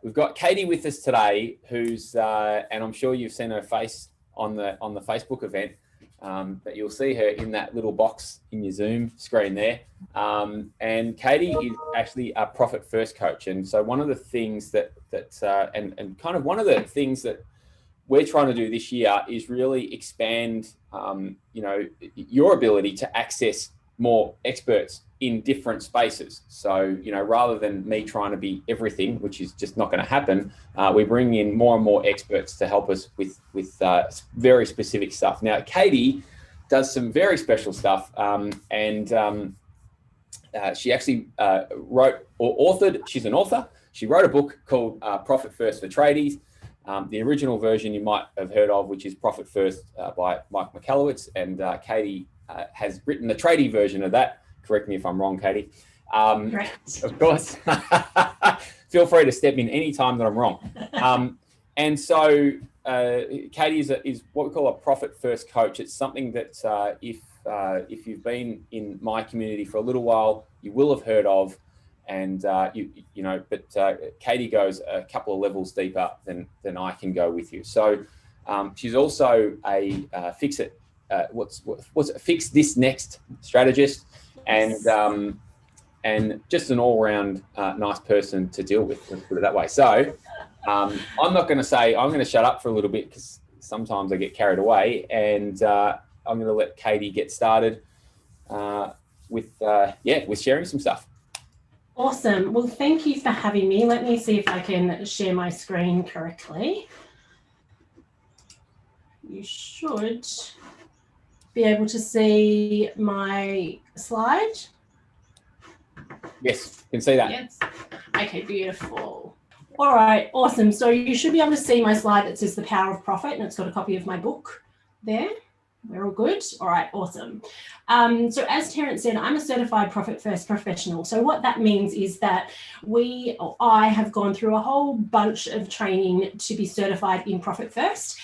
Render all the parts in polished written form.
We've got Katie with us today, who's and I'm sure you've seen her face on the Facebook event, but you'll see her in that little box in your Zoom screen there. And Katie is actually a Profit First coach, and so one of the things that kind of one of the things that we're trying to do this year is really expand, your ability to access more experts in different spaces. So, rather than me trying to be everything, which is just not going to happen, we bring in more and more experts to help us with very specific stuff. Now, Katie does some very special stuff, and she actually wrote or authored. She's an author. She wrote a book called Profit First for Tradies. The original version you might have heard of, which is Profit First by Mike Michalowicz, and Katie has written the tradie version of that. Correct me if I'm wrong, Katie. Right. Of course. Feel free to step in any time that I'm wrong. And so Katie is what we call a Profit First coach. It's something that if you've been in my community for a little while, you will have heard of. And Katie goes a couple of levels deeper than I can go with you. So she's also a fix this next strategist, and just an all-round nice person to deal with. Let's put it that way. So I'm not going to say I'm going to shut up for a little bit because sometimes I get carried away, and I'm going to let Katie get started with sharing some stuff. Awesome. Well, thank you for having me. Let me see if I can share my screen correctly. You should be able to see my slide. Yes, you can see that. Yes. Okay, beautiful. All right, awesome. So you should be able to see my slide that says The Power of Profit, and it's got a copy of my book there. We're all good. All right, awesome. So as Terence said, I'm a certified Profit First professional. So what that means is that I have gone through a whole bunch of training to be certified in Profit First,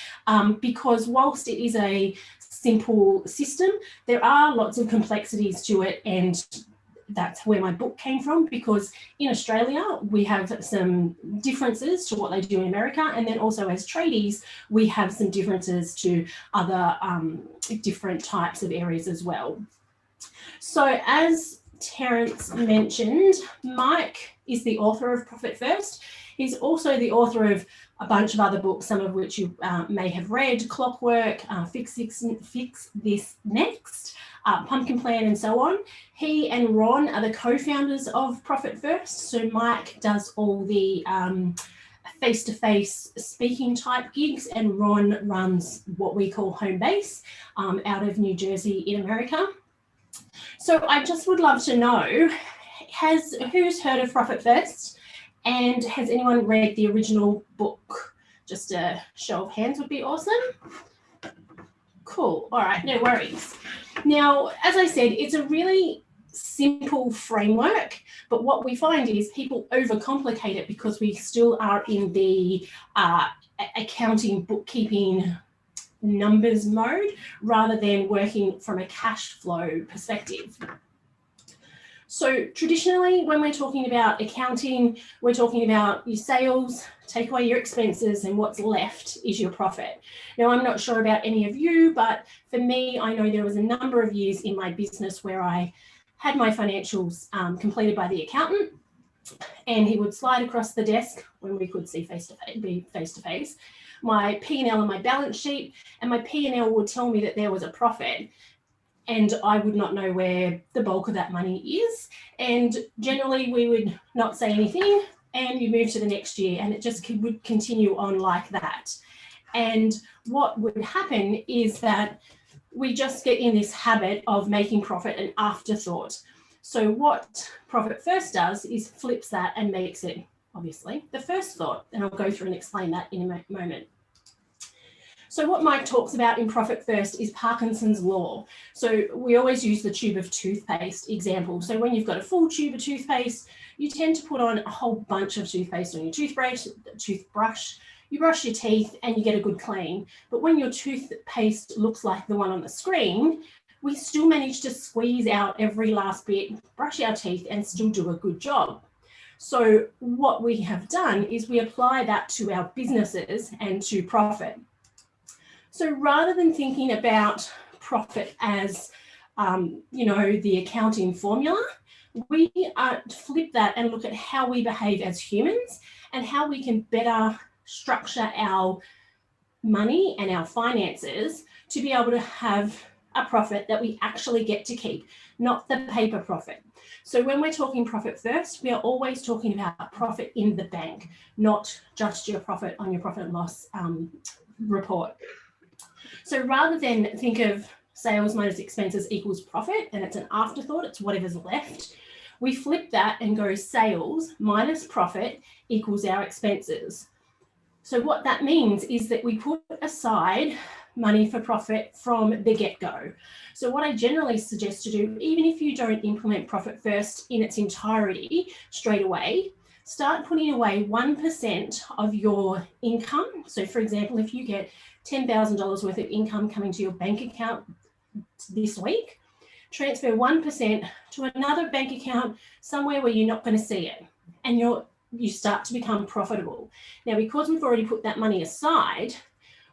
because whilst it is a simple system, there are lots of complexities to it, and that's where my book came from, because in Australia, we have some differences to what they do in America. And then also as tradies, we have some differences to other different types of areas as well. So as Terence mentioned, Mike is the author of Profit First. He's also the author of a bunch of other books, some of which you may have read: Clockwork, Fix This Next, Pumpkin Plan, and so on. He and Ron are the co-founders of Profit First. So Mike does all the face-to-face speaking type gigs, and Ron runs what we call home base out of New Jersey in America. So I just would love to know, who's heard of Profit First, and has anyone read the original book? Just a show of hands would be awesome. Cool. All right, no worries. Now, as I said, it's a really simple framework, but what we find is people overcomplicate it because we still are in the accounting, bookkeeping, numbers mode rather than working from a cash flow perspective. So traditionally, when we're talking about accounting, we're talking about your sales, take away your expenses, and what's left is your profit. Now, I'm not sure about any of you, but for me, I know there was a number of years in my business where I had my financials completed by the accountant, and he would slide across the desk when we could see face to face, my P&L and my balance sheet, and my P&L would tell me that there was a profit, and I would not know where the bulk of that money is. And generally we would not say anything, and you move to the next year, and it just would continue on like that. And what would happen is that we just get in this habit of making profit an afterthought. So what Profit First does is flips that and makes it, obviously, the first thought. And I'll go through and explain that in a moment. So what Mike talks about in Profit First is Parkinson's law. So we always use the tube of toothpaste example. So when you've got a full tube of toothpaste, you tend to put on a whole bunch of toothpaste on your toothbrush, you brush your teeth and you get a good clean. But when your toothpaste looks like the one on the screen, we still manage to squeeze out every last bit, brush our teeth, and still do a good job. So what we have done is we apply that to our businesses and to profit. So rather than thinking about profit as, the accounting formula, we flip that and look at how we behave as humans and how we can better structure our money and our finances to be able to have a profit that we actually get to keep, not the paper profit. So when we're talking profit first, we are always talking about profit in the bank, not just your profit on your profit and loss report. So rather than think of sales minus expenses equals profit and it's an afterthought, it's whatever's left, we flip that and go sales minus profit equals our expenses. So what that means is that we put aside money for profit from the get-go. So what I generally suggest to do, even if you don't implement profit first in its entirety straight away, start putting away 1% of your income. So for example, if you get $10,000 worth of income coming to your bank account this week, transfer 1% to another bank account somewhere where you're not going to see it, and you start to become profitable. Now, because we've already put that money aside,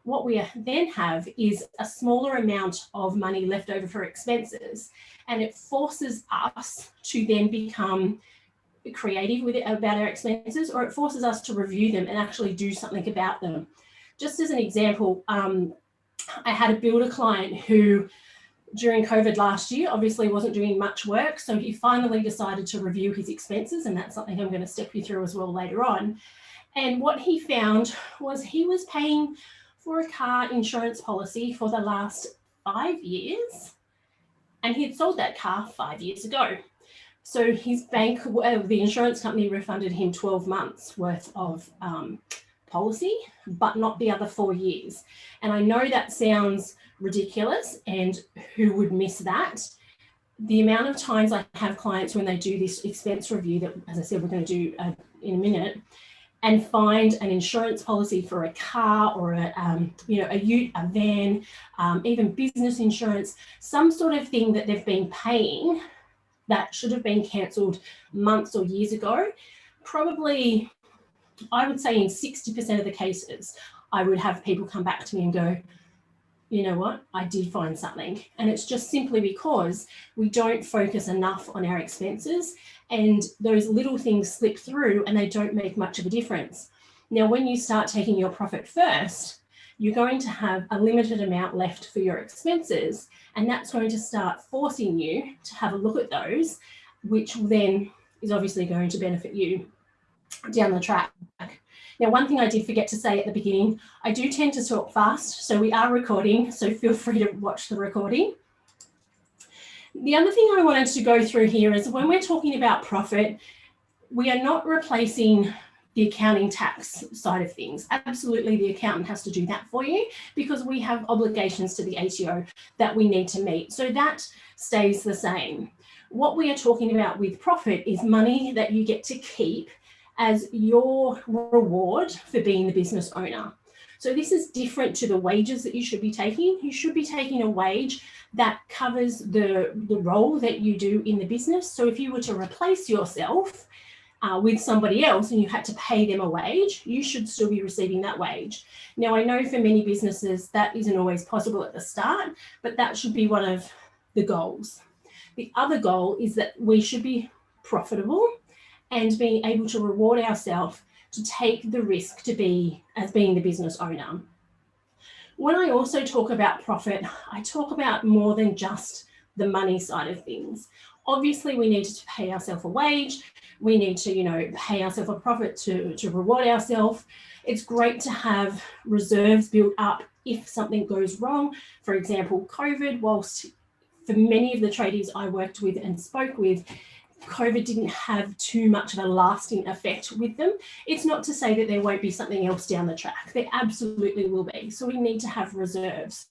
what we then have is a smaller amount of money left over for expenses, and it forces us to then become creative with it about our expenses, or it forces us to review them and actually do something about them. Just as an example, I had a builder client who during COVID last year obviously wasn't doing much work, so he finally decided to review his expenses, and that's something I'm going to step you through as well later on. And what he found was he was paying for a car insurance policy for the last 5 years, and he had sold that car 5 years ago. So his bank, the insurance company, refunded him 12 months worth of policy, but not the other 4 years. And I know that sounds ridiculous, and who would miss that? The amount of times I have clients when they do this expense review that, as I said, we're going to do in a minute, and find an insurance policy for a car or a ute, a van, even business insurance, some sort of thing that they've been paying that should have been cancelled months or years ago. Probably, I would say in 60% of the cases, I would have people come back to me and go, you know what, I did find something. And it's just simply because we don't focus enough on our expenses, and those little things slip through and they don't make much of a difference. Now, when you start taking your profit first, you're going to have a limited amount left for your expenses, and that's going to start forcing you to have a look at those, which then is obviously going to benefit you down the track. Now, one thing I did forget to say at the beginning, I do tend to talk fast, so we are recording, so feel free to watch the recording. The other thing I wanted to go through here is when we're talking about profit, we are not replacing the accounting tax side of things. Absolutely, the accountant has to do that for you because we have obligations to the ATO that we need to meet. So that stays the same. What we are talking about with profit is money that you get to keep as your reward for being the business owner. So this is different to the wages that you should be taking. You should be taking a wage that covers the role that you do in the business. So if you were to replace yourself with somebody else and you had to pay them a wage, you should still be receiving that wage. Now, I know for many businesses that isn't always possible at the start, but that should be one of the goals. The other goal is that we should be profitable and being able to reward ourselves to take the risk to be as being the business owner. When I also talk about profit, I talk about more than just the money side of things. Obviously, we need to pay ourselves a wage. We need to, pay ourselves a profit to reward ourselves. It's great to have reserves built up if something goes wrong. For example, COVID, whilst for many of the tradies I worked with and spoke with, COVID didn't have too much of a lasting effect with them. It's not to say that there won't be something else down the track. There absolutely will be. So we need to have reserves.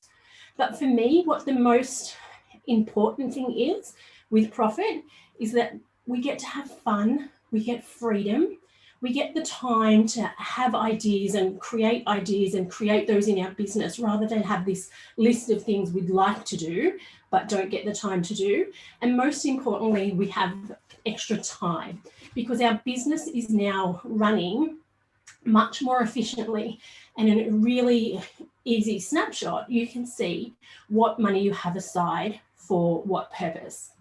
But for me, what the most important thing is with profit is that we get to have fun, we get freedom, we get the time to have ideas and create those in our business rather than have this list of things we'd like to do but don't get the time to do. And most importantly, we have extra time. because our business is now running much more efficiently, and in a really easy snapshot, you can see what money you have aside for what purpose.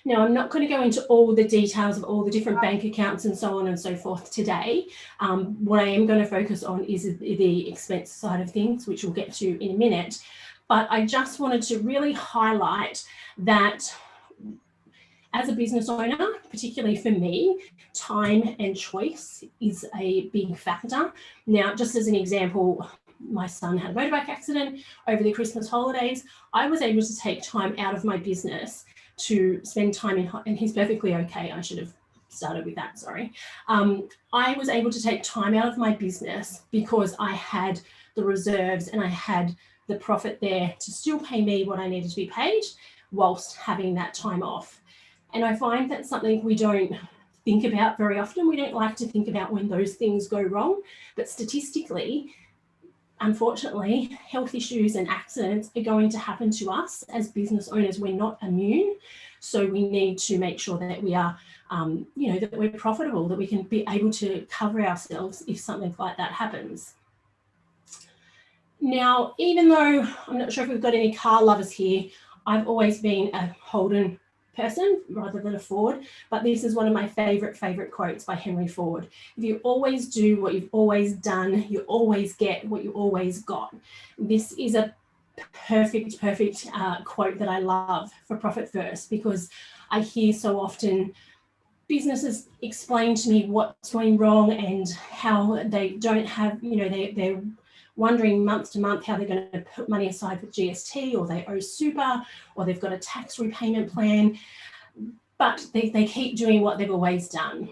Now, I'm not going to go into all the details of all the different bank accounts and so on and so forth today. What I am going to focus on is the expense side of things, which we'll get to in a minute. But I just wanted to really highlight that as a business owner, particularly for me, time and choice is a big factor. Now, just as an example, my son had a motorbike accident over the Christmas holidays. I was able to take time out of my business to spend time and he's perfectly okay. I should have started with that, sorry. I was able to take time out of my business because I had the reserves and I had the profit there to still pay me what I needed to be paid whilst having that time off. And I find that's something we don't think about very often. We don't like to think about when those things go wrong, but statistically, unfortunately, health issues and accidents are going to happen to us as business owners. We're not immune. So we need to make sure that we are, that we're profitable, that we can be able to cover ourselves if something like that happens. Now, even though I'm not sure if we've got any car lovers here, I've always been a Holden person rather than a Ford, but this is one of my favorite quotes by Henry Ford. If you always do what you've always done, you always get what you always got. This is a perfect quote that I love for Profit First, because I hear so often businesses explain to me what's going wrong and how they don't have, they're wondering month to month how they're going to put money aside for GST, or they owe super, or they've got a tax repayment plan, but they keep doing what they've always done.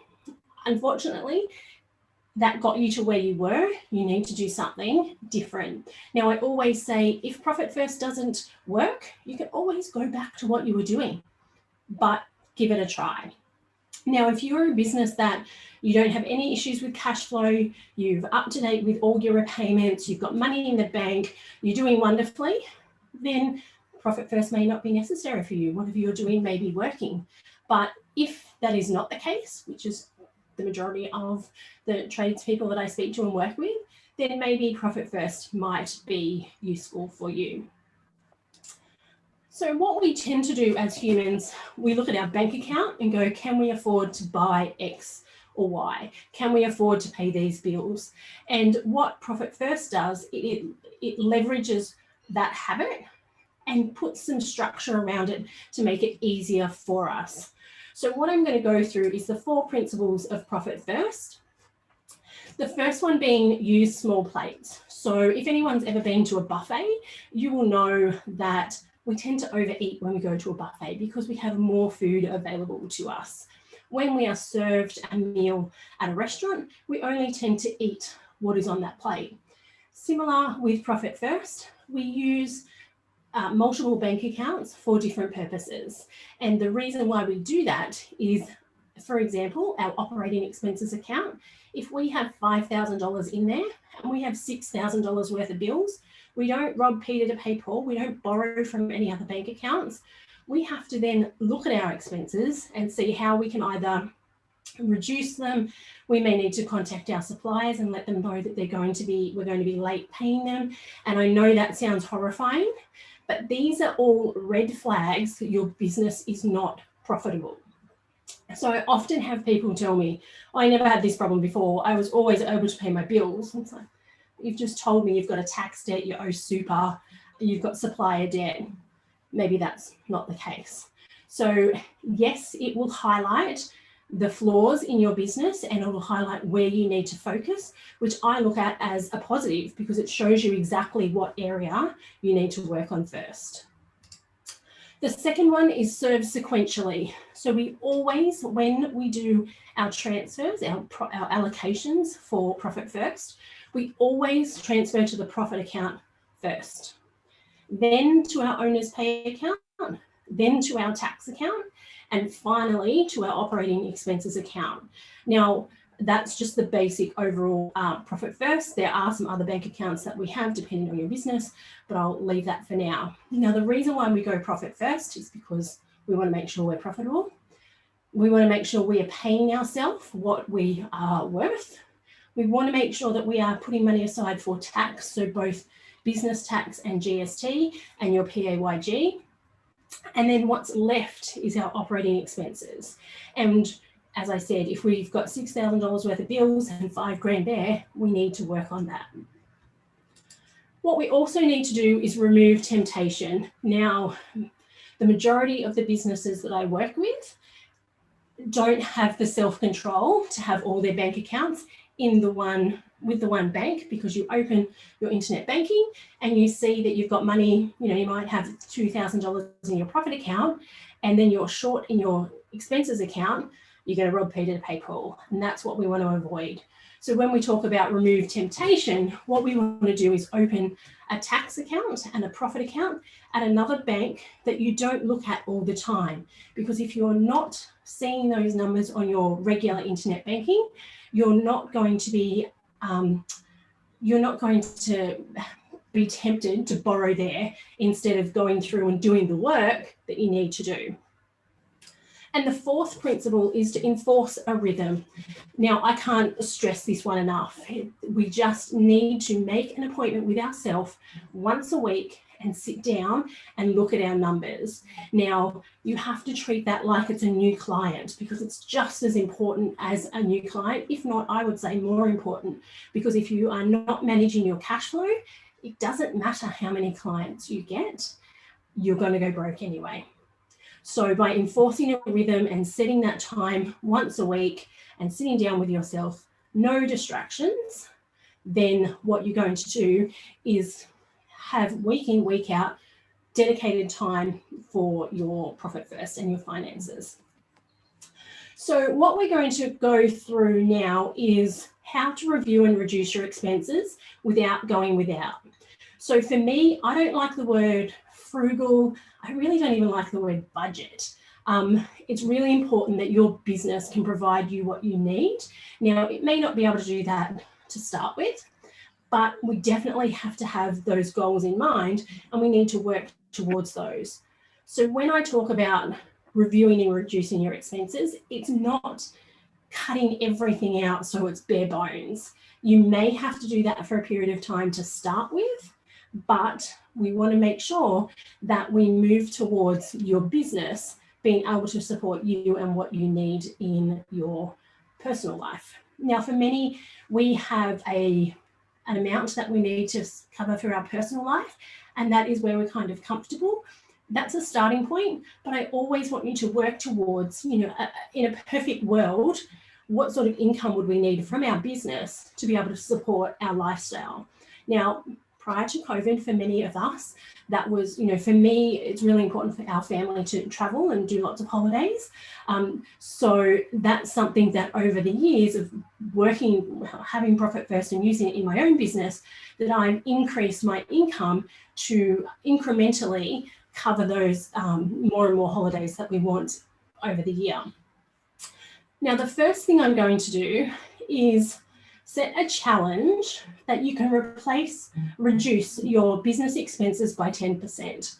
Unfortunately, that got you to where you were. You need to do something different. Now, I always say, if Profit First doesn't work, you can always go back to what you were doing, but give it a try. Now, if you're a business that you don't have any issues with cash flow, you've up to date with all your repayments, you've got money in the bank, you're doing wonderfully, then Profit First may not be necessary for you. Whatever you're doing may be working. But if that is not the case, which is the majority of the tradespeople that I speak to and work with, then maybe Profit First might be useful for you. So what we tend to do as humans, we look at our bank account and go, can we afford to buy X or Y? Can we afford to pay these bills? And what Profit First does, it leverages that habit and puts some structure around it to make it easier for us. So what I'm going to go through is the 4 principles of Profit First. The first one being use small plates. So if anyone's ever been to a buffet, you will know that we tend to overeat when we go to a buffet because we have more food available to us. When we are served a meal at a restaurant, we only tend to eat what is on that plate. Similar with Profit First, we use multiple bank accounts for different purposes. And the reason why we do that is, for example, our operating expenses account. If we have $5,000 in there and we have $6,000 worth of bills, we don't rob Peter to pay Paul. We don't borrow from any other bank accounts. We have to then look at our expenses and see how we can either reduce them. We may need to contact our suppliers and let them know that we're going to be late paying them. And I know that sounds horrifying, but these are all red flags that your business is not profitable. So I often have people tell me, I never had this problem before. I was always able to pay my bills. It's like, you've just told me you've got a tax debt, you owe super, you've got supplier debt. Maybe that's not the case. So yes, it will highlight the flaws in your business and it will highlight where you need to focus, which I look at as a positive because it shows you exactly what area you need to work on first. The second one is serve sequentially. So we always, when we do our transfers, our allocations for Profit First, we always transfer to the profit account first, then to our owner's pay account, then to our tax account, and finally to our operating expenses account. Now, that's just the basic overall Profit First. There are some other bank accounts that we have depending on your business, but I'll leave that for now. Now, the reason why we go Profit First is because we want to make sure we're profitable. We want to make sure we are paying ourselves what we are worth. We want to make sure that we are putting money aside for tax, so both business tax and GST and your PAYG. And then what's left is our operating expenses. And as I said, if we've got $6,000 worth of bills and $5,000 there, we need to work on that. What we also need to do is remove temptation. Now, the majority of the businesses that I work with don't have the self-control to have all their bank accounts with the one bank, because you open your internet banking and you see that you've got money, you might have $2,000 in your profit account, and then you're short in your expenses account. You're going to rob Peter to pay Paul, and that's what we want to avoid. So when we talk about remove temptation, what we want to do is open a tax account and a profit account at another bank that you don't look at all the time. Because if you're not seeing those numbers on your regular internet banking, you're not going to be tempted to borrow there instead of going through and doing the work that you need to do. And the fourth principle is to enforce a rhythm. Now, I can't stress this one enough. We just need to make an appointment with ourselves once a week and sit down and look at our numbers. Now, you have to treat that like it's a new client, because it's just as important as a new client, if not, I would say more important, because if you are not managing your cash flow, it doesn't matter how many clients you get, you're going to go broke anyway. So by enforcing a rhythm and setting that time once a week and sitting down with yourself, no distractions, then what you're going to do is have week in, week out, dedicated time for your profit first and your finances. So what we're going to go through now is how to review and reduce your expenses without going without. So for me, I don't like the word frugal. I really don't even like the word budget. It's really important that your business can provide you what you need. Now, it may not be able to do that to start with, but we definitely have to have those goals in mind, and we need to work towards those. So when I talk about reviewing and reducing your expenses, it's not cutting everything out so it's bare bones. You may have to do that for a period of time to start with, but we want to make sure that we move towards your business being able to support you and what you need in your personal life. Now, for many, we have an amount that we need to cover for our personal life, and that is where we're kind of comfortable. That's a starting point, but I always want you to work towards, in a perfect world, what sort of income would we need from our business to be able to support our lifestyle? Now, prior to COVID, for many of us, that was, for me, it's really important for our family to travel and do lots of holidays. So that's something that over the years of working, having profit first and using it in my own business, that I've increased my income to incrementally cover those more and more holidays that we want over the year. Now, the first thing I'm going to do is set a challenge that you can reduce your business expenses by 10%.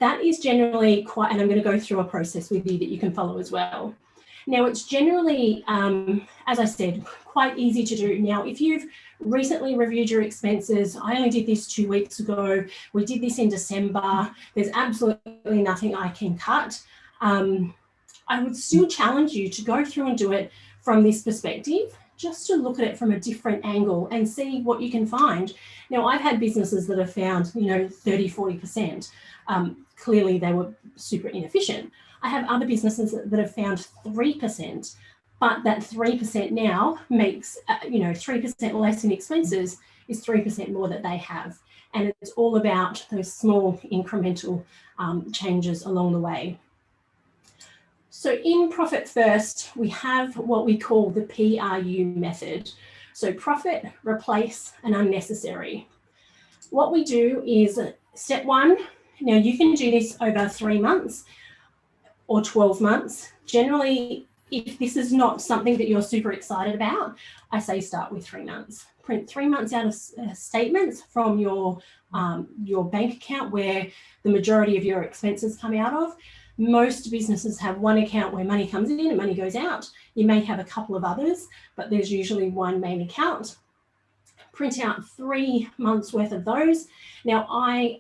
That is generally quite, and I'm going to go through a process with you that you can follow as well. Now, it's generally, as I said, quite easy to do. Now, if you've recently reviewed your expenses, I only did this 2 weeks ago. We did this in December. There's absolutely nothing I can cut. I would still challenge you to go through and do it from this perspective, just to look at it from a different angle and see what you can find. Now, I've had businesses that have found, 30, 40%. Clearly, they were super inefficient. I have other businesses that have found 3%, but that 3% now makes, 3% less in expenses is 3% more that they have. And it's all about those small incremental changes along the way. So in Profit First, we have what we call the PRU method. So profit, replace, and unnecessary. What we do is step one. Now you can do this over 3 months or 12 months. Generally, if this is not something that you're super excited about, I say start with 3 months. Print 3 months out of statements from your bank account where the majority of your expenses come out of. Most businesses have one account where money comes in and money goes out. You may have a couple of others, but there's usually one main account. Print out 3 months worth of those. Now I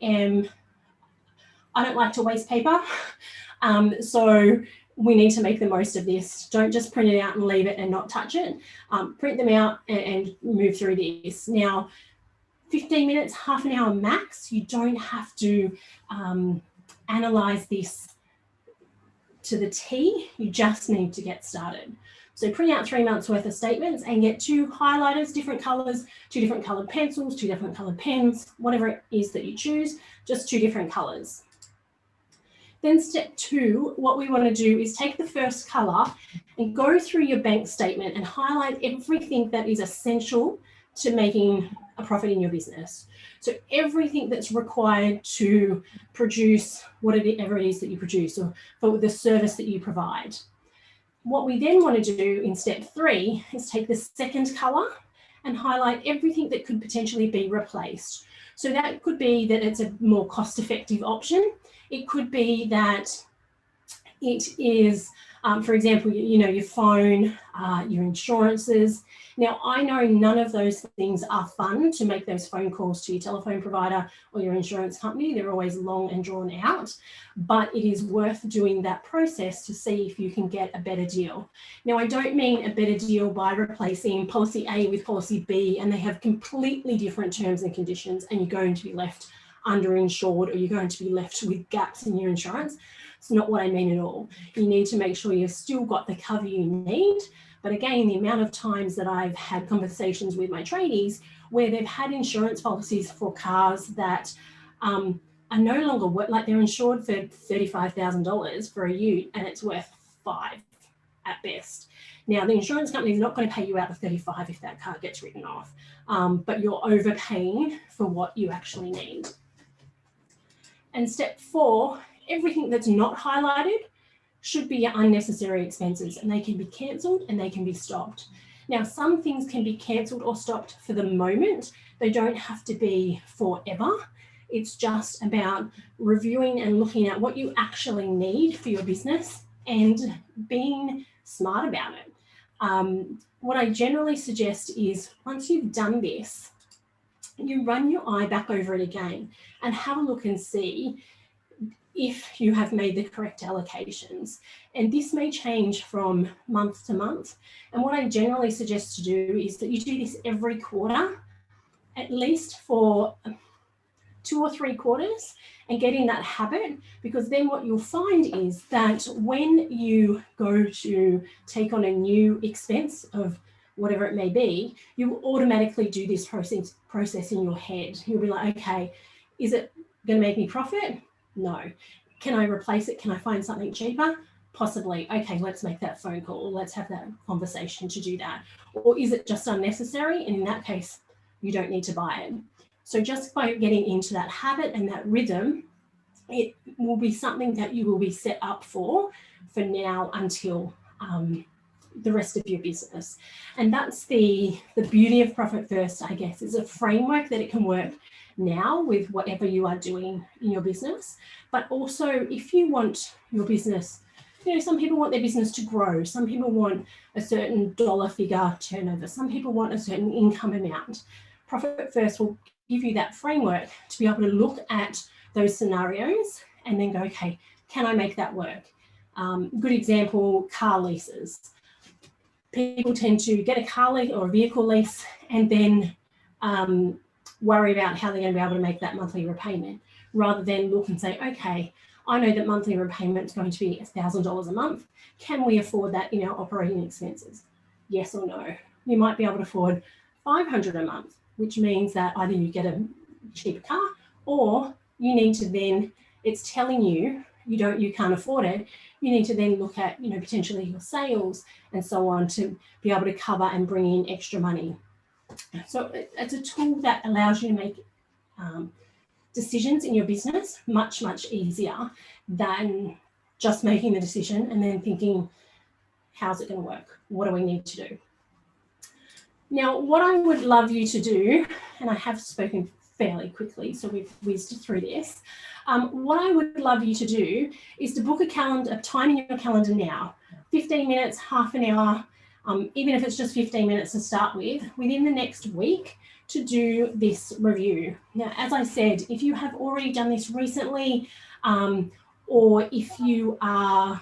don't like to waste paper. So we need to make the most of this. Don't just print it out and leave it and not touch it. Print them out and move through this. Now, 15 minutes, half an hour max. You don't have to analyze this to the T. You just need to get started. So print out 3 months worth of statements and get 2 highlighters, different colors, 2 different colored pencils, 2 different colored pens, whatever it is that you choose, just 2 different colors. Then step 2, what we want to do is take the first color and go through your bank statement and highlight everything that is essential to making a profit in your business. So everything that's required to produce whatever it is that you produce or for the service that you provide. What we then want to do in step 3 is take the second color and highlight everything that could potentially be replaced. So that could be that it's a more cost-effective option. It could be that it is, for example, your phone, your insurances. Now, I know none of those things are fun to make those phone calls to your telephone provider or your insurance company. They're always long and drawn out, but it is worth doing that process to see if you can get a better deal. Now, I don't mean a better deal by replacing policy A with policy B, and they have completely different terms and conditions, and you're going to be left underinsured, or you're going to be left with gaps in your insurance. It's not what I mean at all. You need to make sure you've still got the cover you need. But again, the amount of times that I've had conversations with my tradies where they've had insurance policies for cars that are no longer worth, like they're insured for $35,000 for a ute and it's worth $5 at best. Now, the insurance company is not going to pay you out the $35 if that car gets written off, but you're overpaying for what you actually need. And step 4, everything that's not highlighted should be unnecessary expenses, and they can be cancelled and they can be stopped. Now, some things can be cancelled or stopped for the moment. They don't have to be forever. It's just about reviewing and looking at what you actually need for your business and being smart about it. What I generally suggest is once you've done this, you run your eye back over it again and have a look and see if you have made the correct allocations. And this may change from month to month. And what I generally suggest to do is that you do this every quarter, at least for 2 or 3 quarters, and get in that habit, because then what you'll find is that when you go to take on a new expense of whatever it may be, you will automatically do this process in your head. You'll be like, okay, is it going to make me profit? No. Can I replace it? Can I find something cheaper? Possibly. Okay, let's make that phone call. Let's have that conversation to do that. Or is it just unnecessary? And in that case, you don't need to buy it. So just by getting into that habit and that rhythm, it will be something that you will be set up for now until the rest of your business. And that's the beauty of Profit First, I guess. It's a framework that it can work now with whatever you are doing in your business. But also, if you want your business, some people want their business to grow. Some people want a certain dollar figure turnover. Some people want a certain income amount. Profit First will give you that framework to be able to look at those scenarios and then go, okay, can I make that work? Good example, car leases. People tend to get a car lease or a vehicle lease and then worry about how they're going to be able to make that monthly repayment, rather than look and say, okay, I know that monthly repayment is going to be $1,000 a month. Can we afford that in our operating expenses? Yes or no? You might be able to afford $500 a month, which means that either you get a cheaper car, or you need to then, it's telling you you can't afford it. You need to then look at potentially your sales and so on to be able to cover and bring in extra money. So it's a tool that allows you to make decisions in your business much, much easier than just making the decision and then thinking, how's it going to work? What do we need to do? Now, what I would love you to do, and I have spoken fairly quickly, so we've whizzed through this. What I would love you to do is to book a time in your calendar now, 15 minutes, half an hour, even if it's just 15 minutes to start with, within the next week to do this review. Now, as I said, if you have already done this recently, or if you've done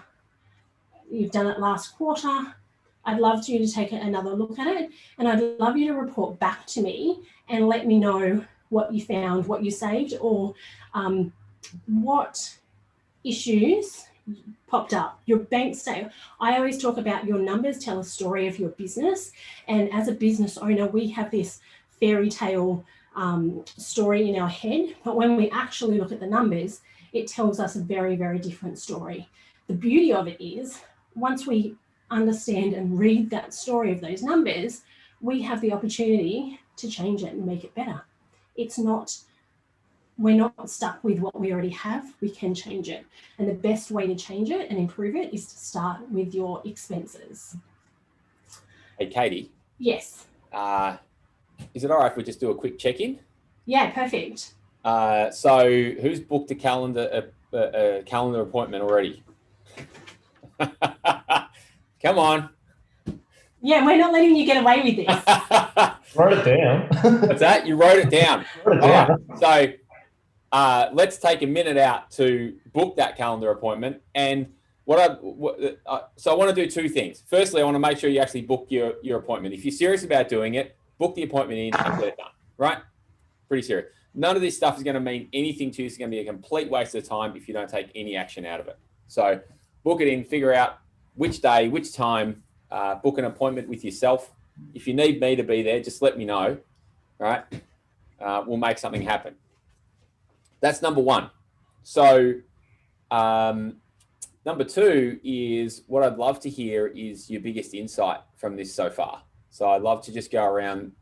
it last quarter, I'd love you to take another look at it, and I'd love you to report back to me and let me know what you found, what you saved, or what issues popped up. Your bank statement. I always talk about your numbers tell a story of your business, and as a business owner, we have this fairy tale story in our head, but when we actually look at the numbers, it tells us a very, very different story. The beauty of it is, once we understand and read that story of those numbers, we have the opportunity to change it and make it better. We're not stuck with what we already have. We can change it. And the best way to change it and improve it is to start with your expenses. Hey, Katie. Yes. Is it all right if we just do a quick check-in? Yeah, perfect. So who's booked a calendar appointment already? Come on. Yeah, we're not letting you get away with this. Wrote it down. What's that? You wrote it down. Wrote it down. Right. So let's take a minute out to book that calendar appointment. And so I want to do two things. Firstly, I want to make sure you actually book your appointment. If you're serious about doing it, book the appointment in and get it done. Right? Pretty serious. None of this stuff is going to mean anything to you. It's going to be a complete waste of time if you don't take any action out of it. So book it in, figure out which day, which time, book an appointment with yourself. If you need me to be there, just let me know. All right? We'll make something happen. That's number one. So number two is what I'd love to hear is your biggest insight from this so far. So I'd love to just go around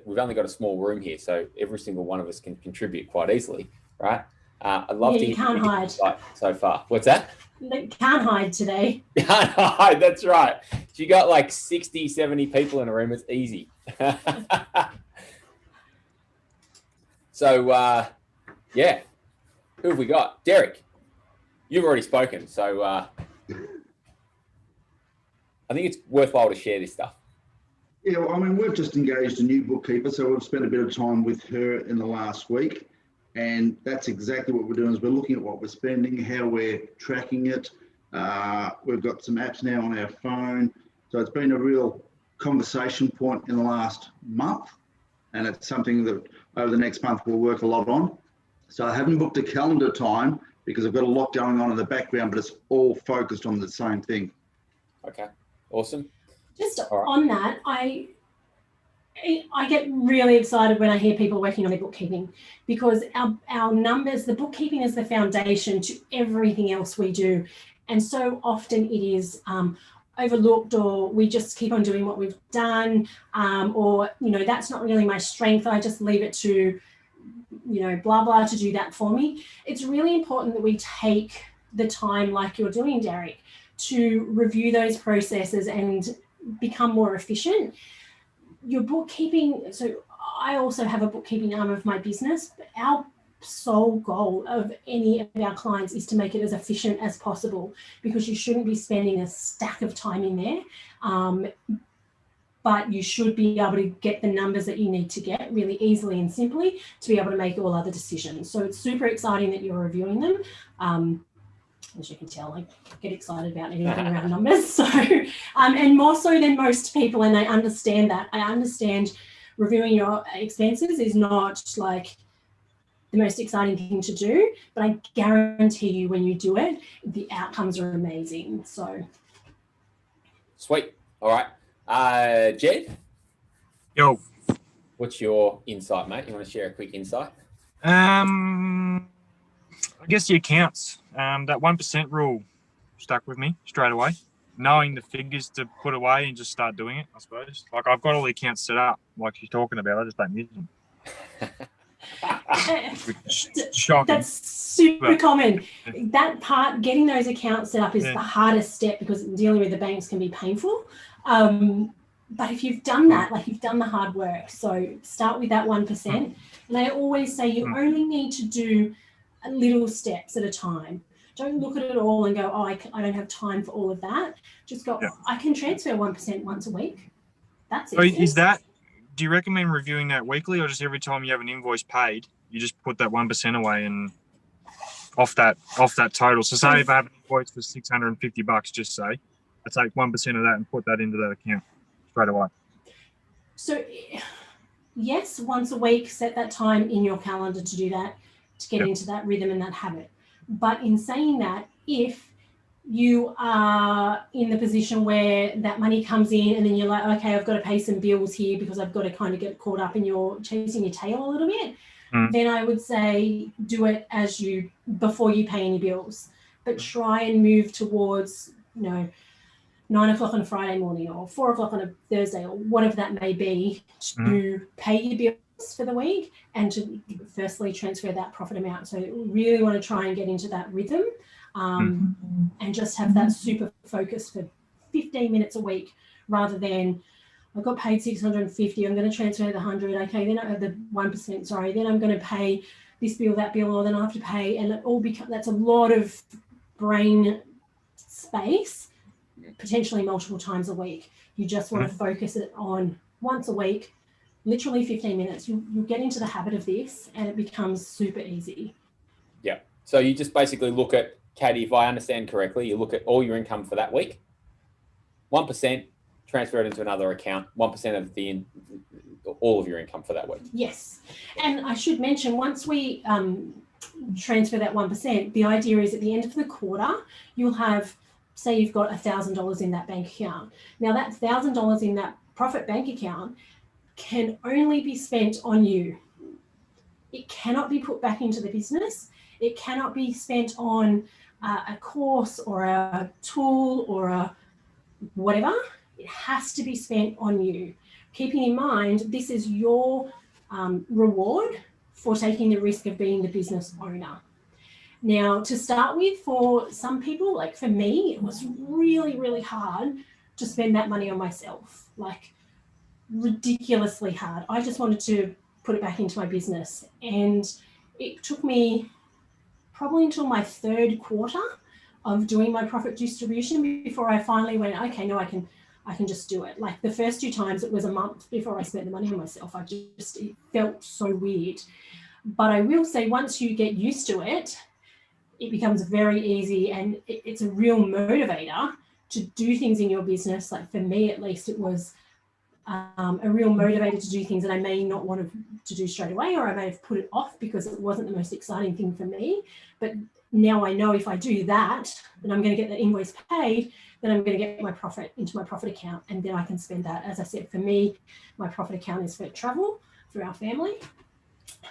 we've only got a small room here, so every single one of us can contribute quite easily, right? I'd love to hear your biggest insight so far. What's that? Can't hide today. Can't hide, that's right. If you got like 60, 70 people in a room, it's easy. So, yeah, who have we got? Derek, you've already spoken, so I think it's worthwhile to share this stuff. Yeah, well, I mean, we've just engaged a new bookkeeper, so we've spent a bit of time with her in the last week, and that's exactly what we're doing is we're looking at what we're spending, how we're tracking it. We've got some apps now on our phone, so it's been a real conversation point in the last month, and it's something that over the next month we'll work a lot on. So I haven't booked a calendar time because I've got a lot going on in the background, but it's all focused on the same thing. Okay, awesome. Just on that, I get really excited when I hear people working on their bookkeeping, because our numbers, the bookkeeping is the foundation to everything else we do. And so often it is overlooked, or we just keep on doing what we've done, or, that's not really my strength. I just leave it to, blah, blah, to do that for me. It's really important that we take the time, like you're doing, Derek, to review those processes and become more efficient. Your bookkeeping, so I also have a bookkeeping arm of my business, but our sole goal of any of our clients is to make it as efficient as possible, because you shouldn't be spending a stack of time in there, but you should be able to get the numbers that you need to get really easily and simply to be able to make all other decisions. So it's super exciting that you're reviewing them. As you can tell, I get excited about anything around numbers. So, and more so than most people, and I understand that. I understand reviewing your expenses is not like the most exciting thing to do, but I guarantee you when you do it, the outcomes are amazing. So. Sweet. All right. Jed? Yo. What's your insight, mate? You want to share a quick insight? I guess the accounts, that 1% rule stuck with me straight away. Knowing the figures to put away and just start doing it, I suppose. Like, I've got all the accounts set up, like she's talking about. I just don't use them. Shocking. That's super common. That part, getting those accounts set up, is the hardest step, because dealing with the banks can be painful. But if you've done that, like you've done the hard work, so start with that 1%. And I always say you only need to do little steps at a time. Don't look at it all and go, oh, I don't have time for all of that. Just go, I can transfer 1% once a week. That's it. So do you recommend reviewing that weekly, or just every time you have an invoice paid, you just put that 1% away and off that total? So say if I have an invoice for $650, just say, I take 1% of that and put that into that account straight away. So yes, once a week, set that time in your calendar to do that, to get into that rhythm and that habit. But in saying that, if you are in the position where that money comes in and then you're like, okay, I've got to pay some bills here because I've got to kind of get caught up and you're chasing your tail a little bit, then I would say do it before you pay any bills. But try and move towards, 9 o'clock on a Friday morning or 4 o'clock on a Thursday or whatever that may be to pay your bills for the week and to firstly transfer that profit amount. So really want to try and get into that rhythm and just have that super focus for 15 minutes a week rather than I got paid 650, I'm going to transfer the 100, okay, then I have the 1%, sorry, then I'm going to pay this bill, that bill, or then I have to pay, and it all that's a lot of brain space, potentially multiple times a week. You just want to focus it on once a week, literally 15 minutes. You get into the habit of this and it becomes super easy. Yeah. So you just basically look at, Katie, if I understand correctly, you look at all your income for that week, 1%, transfer it into another account, 1% of all of your income for that week. Yes. And I should mention, once we transfer that 1%, the idea is at the end of the quarter, you'll have, say you've got $1,000 in that bank account. Now that $1,000 in that profit bank account can only be spent on you. It cannot be put back into the business. It cannot be spent on a course or a tool or a whatever. It has to be spent on you. Keeping in mind, this is your reward for taking the risk of being the business owner. Now, to start with, for some people, like for me, it was really, really hard to spend that money on myself, like ridiculously hard. I just wanted to put it back into my business. And it took me probably until my third quarter of doing my profit distribution before I finally went, okay, no, I can just do it. Like the first 2 times, it was a month before I spent the money on myself. It felt so weird. But I will say, once you get used to it, it becomes very easy and it's a real motivator to do things in your business. Like for me, at least, it was a real motivator to do things that I may not want to do straight away, or I may have put it off because it wasn't the most exciting thing for me. But now I know if I do that, then I'm going to get the invoice paid, then I'm going to get my profit into my profit account, and then I can spend that. As I said, for me, my profit account is for travel for our family.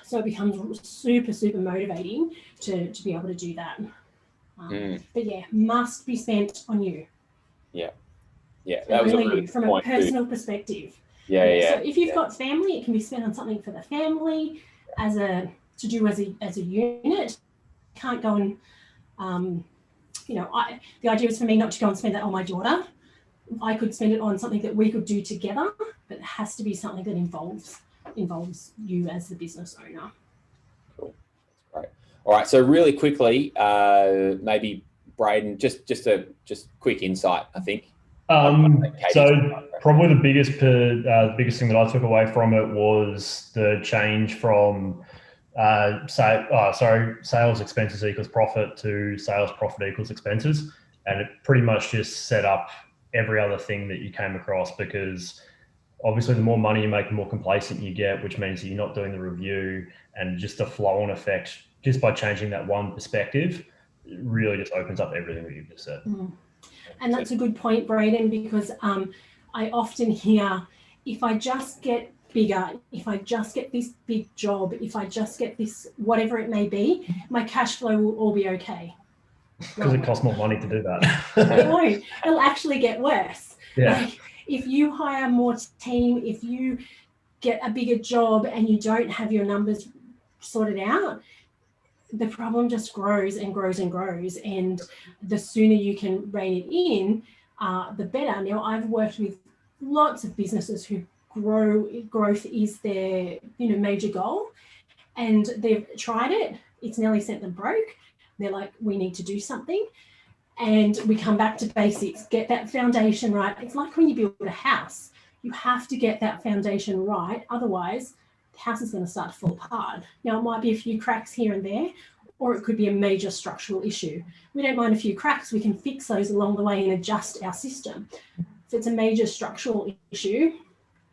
So it becomes super, super motivating to be able to do that. But yeah, must be spent on you. Yeah. Yeah. That was only you, from a personal perspective. Yeah. So if you've got family, it can be spent on something for the family to do as a unit. Can't go and, the idea is for me not to go and spend that on my daughter. I could spend it on something that we could do together, but it has to be something that involves you as the business owner. Cool. That's great. All right. So really quickly, maybe Braden, just quick insight, I think. So probably the biggest thing that I took away from it was the change from sales expenses equals profit to sales profit equals expenses, and it pretty much just set up every other thing that you came across, because obviously the more money you make, the more complacent you get, which means that you're not doing the review, and just the flow-on effect just by changing that one perspective really just opens up everything that you've just said. And that's a good point, Braden, because I often hear, if I just get bigger, if I just get this big job, if I just get this, whatever it may be, my cash flow will all be okay. Because it costs more money to do that. It won't. It'll actually get worse. Yeah. Like, if you hire more team, if you get a bigger job and you don't have your numbers sorted out, the problem just grows and grows and grows. And the sooner you can rein it in, the better. Now, I've worked with lots of businesses who growth is their, major goal, and they've tried it. It's nearly sent them broke. They're like, we need to do something. And we come back to basics, get that foundation right. It's like when you build a house, you have to get that foundation right. Otherwise, the house is going to start to fall apart. Now, it might be a few cracks here and there, or it could be a major structural issue. We don't mind a few cracks. We can fix those along the way and adjust our system. If it's a major structural issue,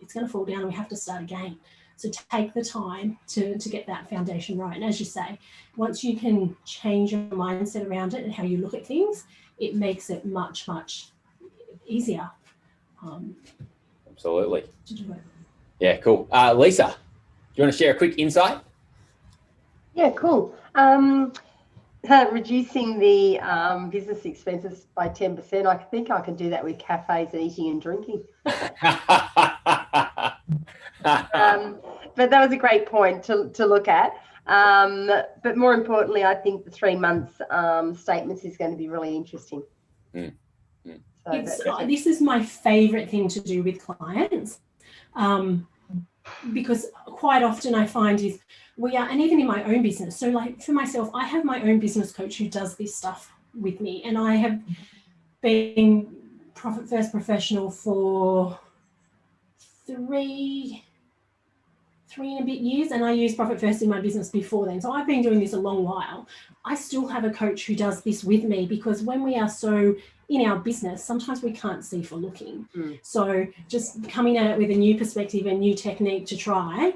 it's going to fall down and we have to start again. So take the time to get that foundation right. And as you say, once you can change your mindset around it and how you look at things, it makes it much, much easier. Absolutely. To do it. Yeah, cool. Lisa, do you want to share a quick insight? Yeah, cool. Reducing the business expenses by 10%. I think I can do that with cafes, eating and drinking. But that was a great point to look at. But more importantly, I think the 3 months statements is going to be really interesting. So this is my favorite thing to do with clients, because quite often I find is and even in my own business. So like for myself, I have my own business coach who does this stuff with me, and I have been Profit First Professional for three and a bit years, and I used Profit First in my business before then. So I've been doing this a long while. I still have a coach who does this with me, because when we are so in our business, sometimes we can't see for looking. So just coming at it with a new perspective, a new technique to try,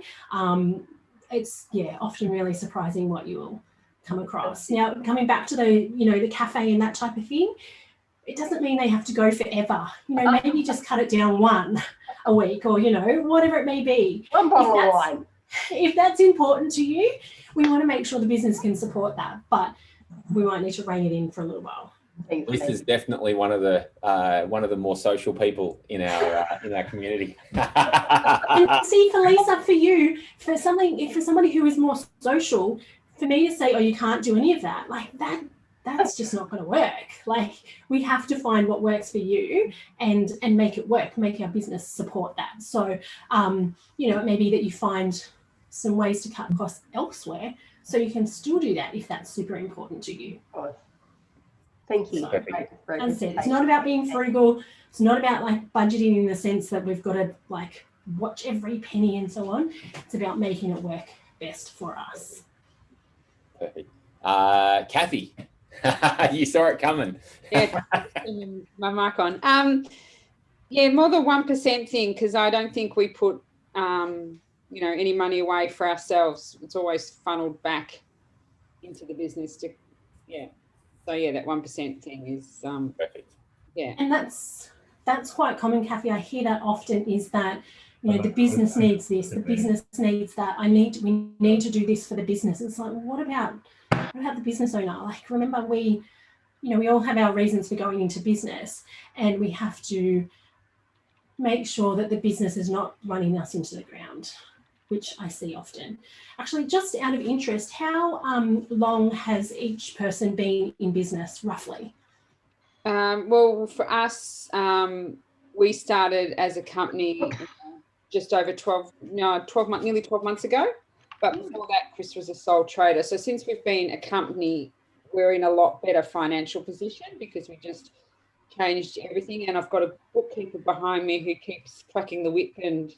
it's often really surprising what you will come across. Now, coming back to the cafe and that type of thing, it doesn't mean they have to go forever. Maybe just cut it down one a week, or whatever it may be. one bottle of wine. If that's important to you, we want to make sure the business can support that, but we might need to rein it in for a little while. Lisa's definitely one of the more social people in our community. And see, for Lisa, for you, for somebody who is more social, for me to say, oh, you can't do any of that, like that's just not going to work. Like, we have to find what works for you and make it work, make our business support that. So, it may be that you find some ways to cut costs elsewhere, so you can still do that if that's super important to you. Thank you. So, as I said, it's not about being frugal. It's not about like budgeting in the sense that we've got to like watch every penny and so on. It's about making it work best for us. Perfect. Kathy, you saw it coming. Yeah, my mic on. More the 1% thing, because I don't think we put any money away for ourselves. It's always funneled back into the business to So that 1% thing is perfect. Yeah. And that's quite common, Kathy. I hear that often, is that the business needs this, the business needs that. We need to do this for the business. It's like, well, what about the business owner? Like, remember, we all have our reasons for going into business, and we have to make sure that the business is not running us into the ground, which I see often. Actually, just out of interest, how long has each person been in business, roughly? Well, for us, we started as a company just over nearly 12 months ago. But before that, Chris was a sole trader. So since we've been a company, we're in a lot better financial position, because we just changed everything. And I've got a bookkeeper behind me who keeps cracking the whip and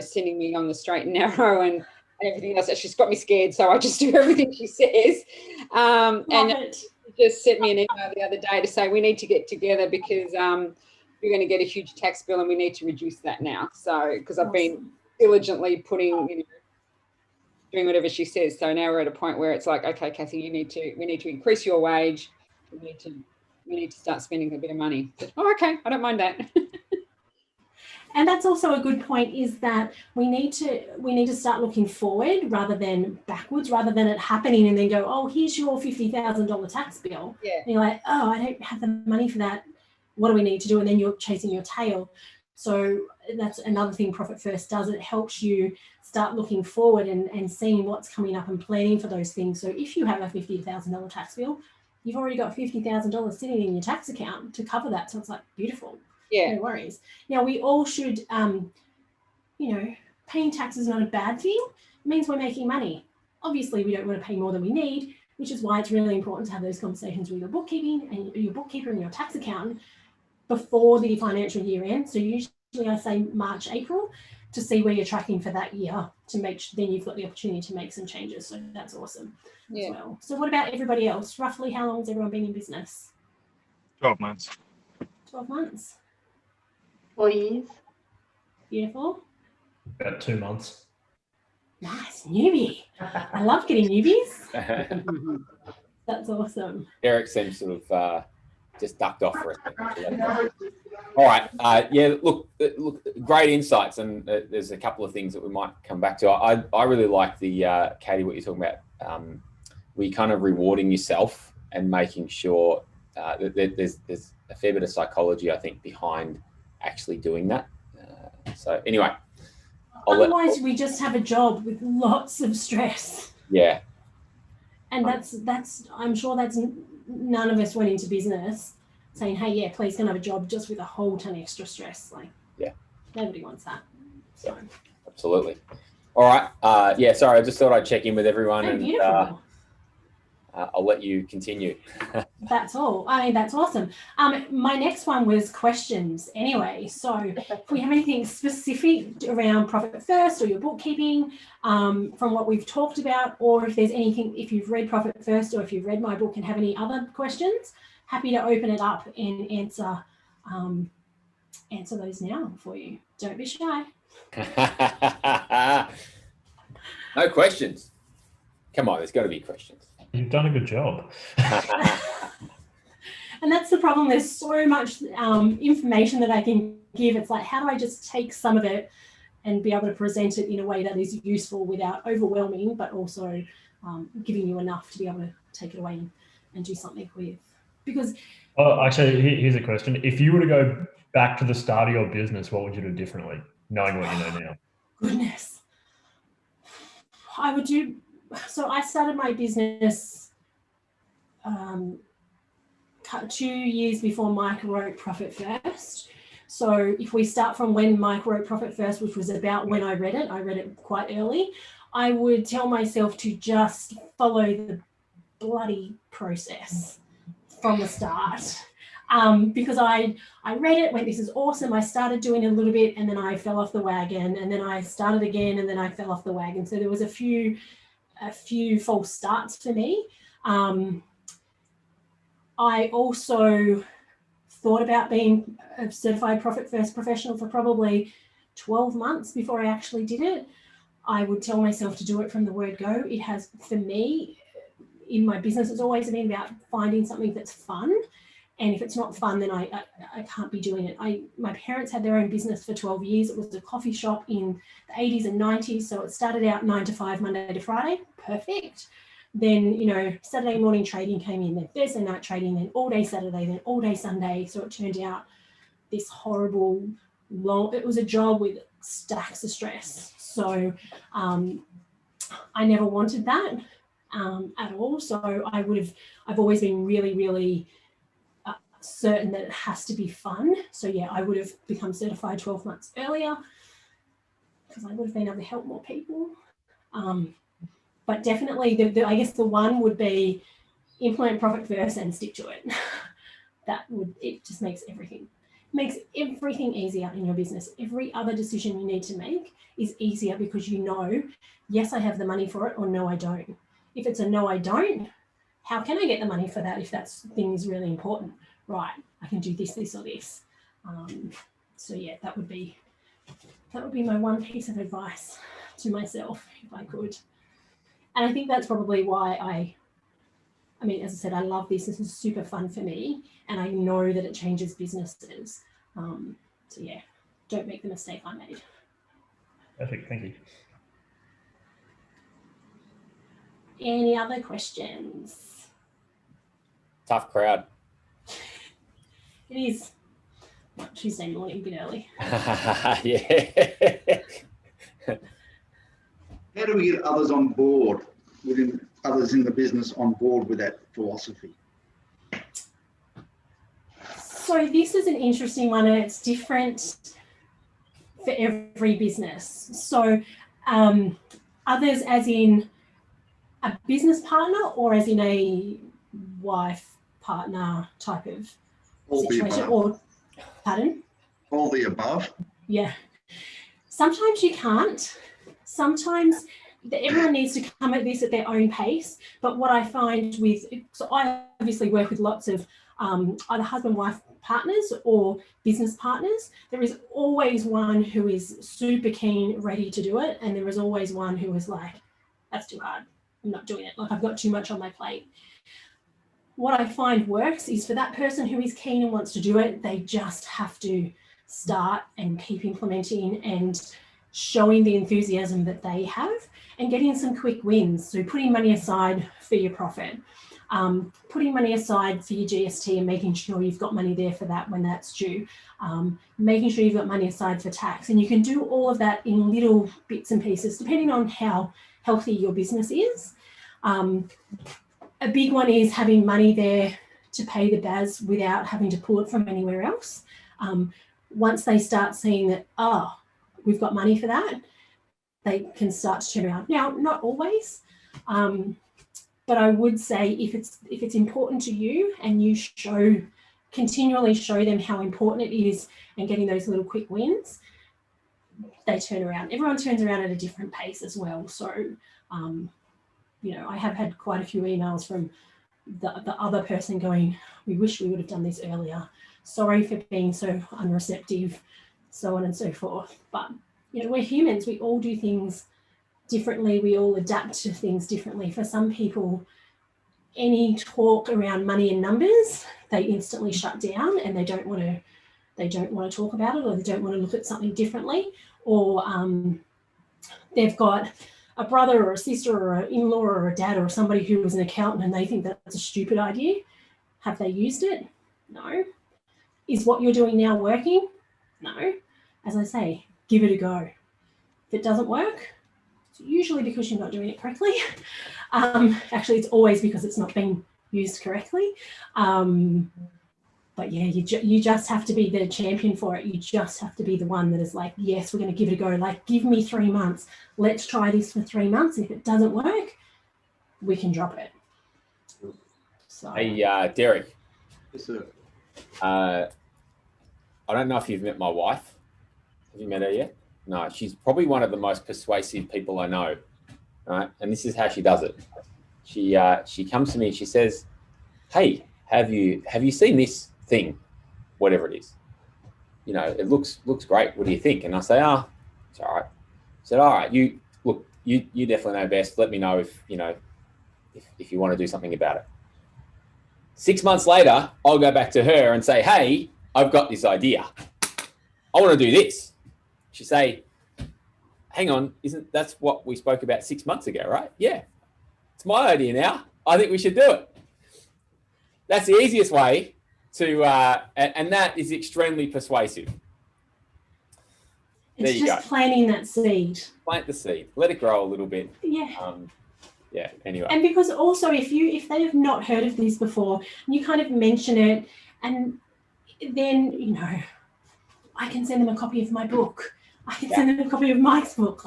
sending me on the straight and narrow and everything else. She's got me scared, so I just do everything she says. And she just sent me an email the other day to say we need to get together, because you're going to get a huge tax bill and we need to reduce that now. So, because I've been diligently doing whatever she says. So now we're at a point where it's like, okay, Kathy, we need to increase your wage. We need to start spending a bit of money. Oh, okay, I don't mind that. And that's also a good point, is that we need to start looking forward rather than backwards, rather than it happening and then go, oh, here's your $50,000 tax bill. Yeah. And you're like, oh, I don't have the money for that. What do we need to do? And then you're chasing your tail. So that's another thing Profit First does. It helps you start looking forward and seeing what's coming up and planning for those things. So if you have a $50,000 tax bill, you've already got $50,000 sitting in your tax account to cover that. So it's like, beautiful. Yeah. No worries. Now we all should, paying tax is not a bad thing. It means we're making money. Obviously, we don't want to pay more than we need, which is why it's really important to have those conversations with your bookkeeping and your bookkeeper and your tax accountant before the financial year ends. So usually I say March, April, to see where you're tracking for that year, to make sure then you've got the opportunity to make some changes. So that's awesome as well. So what about everybody else? Roughly how long has everyone been in business? 12 months. 12 months. 4 years. Beautiful. About 2 months. Nice. Newbie. I love getting newbies. That's awesome. Eric seems sort of just ducked off for a second. All right. Look, great insights, and there's a couple of things that we might come back to. I really like the Katie, what you're talking about. We kind of rewarding yourself and making sure that there's a fair bit of psychology, I think, behind actually doing that. So anyway, otherwise we just have a job with lots of stress. Yeah. And that's I'm sure that's none of us went into business saying, hey, yeah, please can I have a job just with a whole ton of extra stress. Like, yeah, nobody wants that. So absolutely. All right. Sorry, I just thought I'd check in with everyone. Oh, and beautiful. I'll let you continue. That's all. I mean, that's awesome. My next one was questions anyway. So if we have anything specific around Profit First or your bookkeeping from what we've talked about, or if there's anything, if you've read Profit First or if you've read my book and have any other questions, happy to open it up and answer those now for you. Don't be shy. No questions. Come on, there's got to be questions. You've done a good job. And that's the problem. There's so much information that I can give. It's like, how do I just take some of it and be able to present it in a way that is useful without overwhelming, but also giving you enough to be able to take it away and do something with. Because actually, here's a question. If you were to go back to the start of your business, what would you do differently, knowing what you know now? Goodness. I would do, so I started my business 2 years before Mike wrote Profit First. So if we start from when Mike wrote Profit First, which was about when I read it quite early, I would tell myself to just follow the bloody process from the start. Because I read it, went, this is awesome. I started doing a little bit and then I fell off the wagon, and then I started again and then I fell off the wagon. So there was a few false starts for me. I also thought about being a certified Profit First professional for probably 12 months before I actually did it. I would tell myself to do it from the word go. It has, for me, in my business, it's always been about finding something that's fun. And if it's not fun, then I can't be doing it. My parents had their own business for 12 years. It was a coffee shop in the 80s and 90s. So it started out 9 to 5, Monday to Friday. Perfect. Then, Saturday morning trading came in, then Thursday night trading, then all day Saturday, then all day Sunday. So it turned out this horrible, it was a job with stacks of stress. So I never wanted that at all. So I've always been really, really certain that it has to be fun. So yeah, I would have become certified 12 months earlier because I would have been able to help more people. But definitely, I guess the one would be implement Profit First and stick to it. It just makes everything easier in your business. Every other decision you need to make is easier because yes, I have the money for it, or no, I don't. If it's a no, I don't, how can I get the money for that if that thing is really important? Right, I can do this, this, or this. So yeah, that would be my one piece of advice to myself if I could. And I think that's probably why I mean, as I said, I love this. This is super fun for me, and I know that it changes businesses. So yeah, don't make the mistake I made. Perfect, thank you. Any other questions? Tough crowd. It is Tuesday morning, a bit early. Yeah. How do we get others on board, others in the business on board with that philosophy? So this is an interesting one, and it's different for every business. So others as in a business partner or as in a wife partner type of All the situation, above. or pardon? All the above. Yeah. Sometimes you can't. Sometimes everyone needs to come at this at their own pace. But what I find so I obviously work with lots of either husband-wife partners or business partners. There is always one who is super keen, ready to do it. And there is always one who is like, that's too hard. I'm not doing it. Like, I've got too much on my plate. What I find works is for that person who is keen and wants to do it, they just have to start and keep implementing and showing the enthusiasm that they have and getting some quick wins. So putting money aside for your profit, putting money aside for your GST and making sure you've got money there for that when that's due, making sure you've got money aside for tax. And you can do all of that in little bits and pieces, depending on how healthy your business is. A big one is having money there to pay the BAS without having to pull it from anywhere else. Once they start seeing that, oh, we've got money for that, they can start to turn around. Now, not always, but I would say if it's important to you and you continually show them how important it is and getting those little quick wins, they turn around. Everyone turns around at a different pace as well. So, I have had quite a few emails from the other person going, we wish we would have done this earlier. Sorry for being so unreceptive, so on and so forth. But, we're humans. We all do things differently. We all adapt to things differently. For some people, any talk around money and numbers, they instantly shut down and they don't want to talk about it, or they don't want to look at something differently, or they've got a brother or a sister or an in-law or a dad or somebody who was an accountant and they think that's a stupid idea. Have they used it? No. Is what you're doing now working? No. As I say, give it a go. If it doesn't work, it's usually because you're not doing it correctly. Actually, it's always because it's not being used correctly. But yeah, you just have to be the champion for it. You just have to be the one that is like, yes, we're going to give it a go. Like, give me 3 months. Let's try this for 3 months. If it doesn't work, we can drop it. So. Hey, Derek. Yes, sir. I don't know if you've met my wife. Have you met her yet? No, she's probably one of the most persuasive people I know. Right? And this is how she does it. She comes to me and she says, hey, have you seen this thing, whatever it is? It looks great. What do you think? And I say, it's all right. I said, all right, you definitely know best. Let me know if you want to do something about it. 6 months later, I'll go back to her and say, hey, I've got this idea. I want to do this. She say, hang on, that's what we spoke about 6 months ago, right? Yeah, it's my idea now. I think we should do it. That's the easiest way to, and that is extremely persuasive. It's just planting that seed. Plant the seed. Let it grow a little bit. Yeah. Anyway. And because also if they have not heard of this before, you kind of mention it, and then, I can send them a copy of my book. I can send them a copy of Mike's book.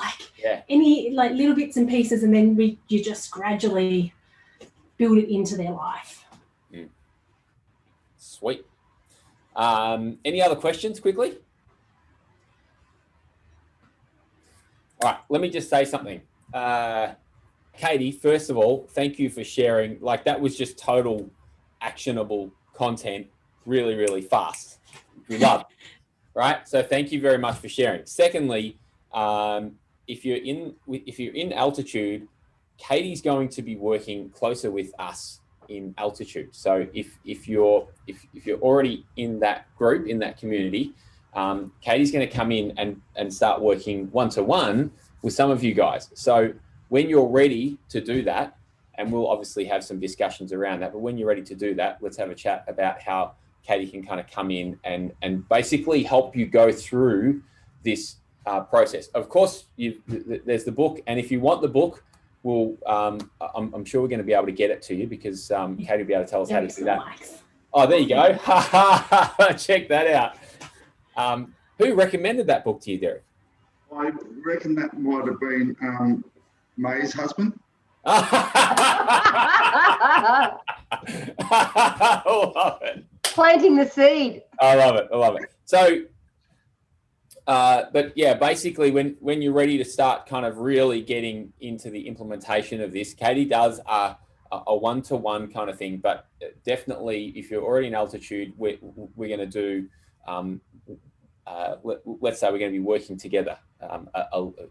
Any little bits and pieces, and then you just gradually build it into their life. Sweet. Any other questions quickly? All right, let me just say something. Katie, first of all, thank you for sharing. That was just total actionable content really, really fast. We love it, right? So thank you very much for sharing. Secondly, if you're in altitude, Katie's going to be working closer with us in altitude. So if you're already in that group, in that community, Katie's going to come in and start working one-to-one with some of you guys. So when you're ready to do that, and we'll obviously have some discussions around that, but when you're ready to do that, let's have a chat about how Katie can kind of come in and basically help you go through this process. Of course, there's the book, and if you want the book, I'm sure we're going to be able to get it to you, because Katie will be able to tell us how to do that. Oh, there you go. Check that out. Who recommended that book to you, Derek? I reckon that might have been May's husband. I love it. Planting the seed. I love it. I love it. So, but yeah, basically when you're ready to start kind of really getting into the implementation of this, Katie does a one-to-one kind of thing, but definitely if you're already in altitude, we're going to do, let's say we're going to be working together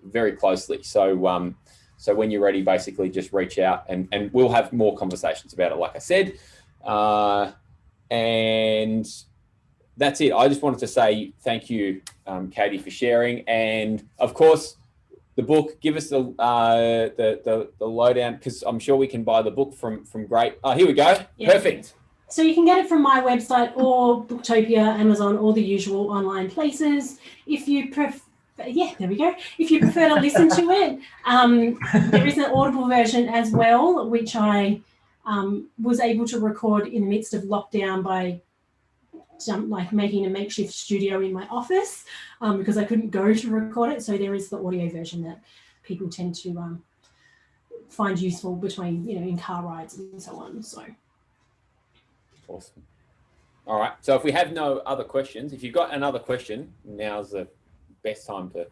very closely. So, so when you're ready, basically just reach out and we'll have more conversations about it, like I said. And that's it. I just wanted to say thank you, Katie, for sharing. And of course, the book, give us the lowdown, because I'm sure we can buy the book from Great. Oh, here we go. Yeah. Perfect. So you can get it from my website or Booktopia, Amazon, all the usual online places. If you prefer, yeah, there we go. If you prefer to listen to it, there is an Audible version as well, which I was able to record in the midst of lockdown by like making a makeshift studio in my office because I couldn't go to record it. So there is the audio version that people tend to find useful between, in car rides and so on. So. Awesome. All right. So if we have no other questions, if you've got another question, now's the best time to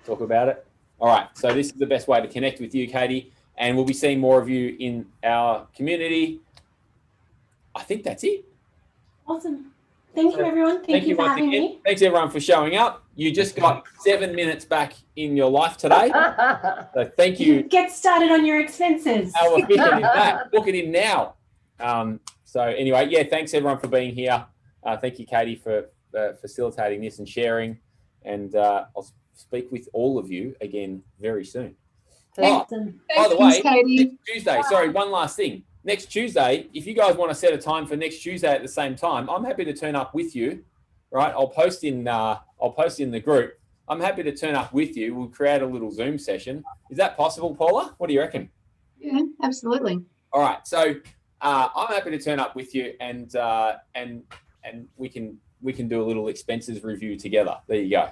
talk about it. All right. So this is the best way to connect with you, Katie, and we'll be seeing more of you in our community. I think that's it. Awesome. Thank you, everyone. Thank you for having me. Thanks, everyone, for showing up. You just got 7 minutes back in your life today. So thank you. Get started on your expenses. How efficient is that? Book it in now. So anyway, yeah, thanks, everyone, for being here. Thank you, Katie, for facilitating this and sharing. And I'll speak with all of you again very soon. By the way, next Tuesday, sorry, one last thing. Next Tuesday, if you guys want to set a time for next Tuesday at the same time, I'm happy to turn up with you, right? I'll post in the group. I'm happy to turn up with you. We'll create a little Zoom session. Is that possible, Paula? What do you reckon? Yeah, absolutely. All right. So I'm happy to turn up with you and we can do a little expenses review together. There you go.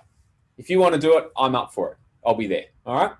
If you want to do it, I'm up for it. I'll be there. All right.